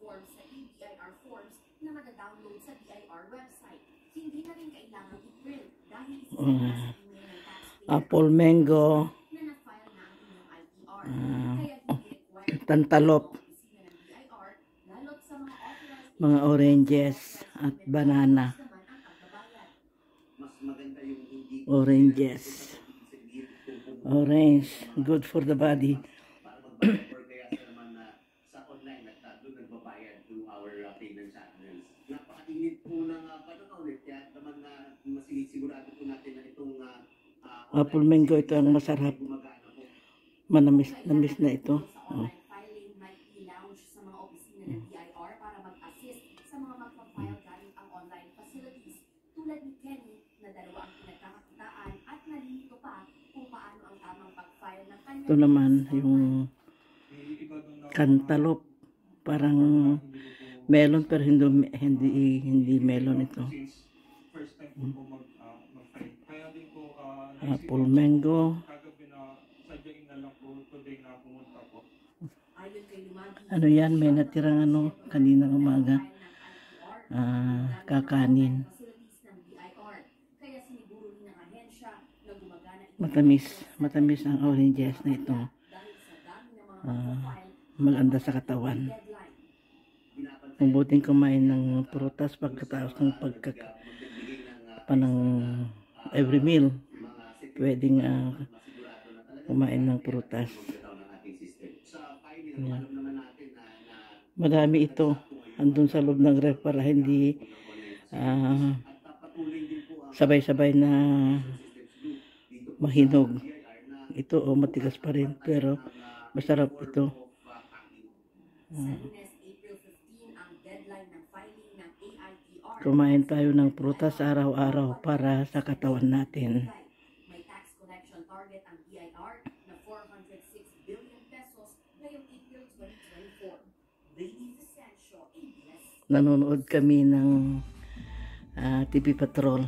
forms sa BIR forms na mag-download sa BIR website. Hindi na rin kailangan i-print dahil isasend na sa email ng taxpayer apple mango, na na-file na ang inyong ITR. Kaya hindi required tantalop, ng opisina ng BIR, lalo't sa mga authorized mga oranges at banana. naman ang pagbabayad. Oranges. Orange, good for the body. Apple mango, ito ang masarap. Manamis na ito. Oh. Filing might be launched sa mga opisina ng BIR para mag-assist sa mga magpa-file gamit ang online facilities. Tulad ni Kenny na dalawa ang pinagkakakitaan at nalilito pa kung paano ang tamang pag-file ng kanyang. Ito naman yung cantaloupe, parang melon pero hindi melon ito. Apple mango. Ano yan, may natirang ano kaninang umaga. Kakanin. Matamis ang oranges na ito. Maganda sa katawan. Mabuting kumain ng prutas pagkatapos ng panang every meal. Pwedeng kumain ng prutas. Yan. Madami ito. Andun sa loob ng ref para hindi sabay-sabay na mahinog. Ito matigas pa rin pero masarap ito. Kumain tayo ng prutas araw-araw para sa katawan natin. May tax collection target ang BIR na 406 billion pesos ngayong April 2024. Ladies Essential ABS. Nanonood kami ng TV Patrol.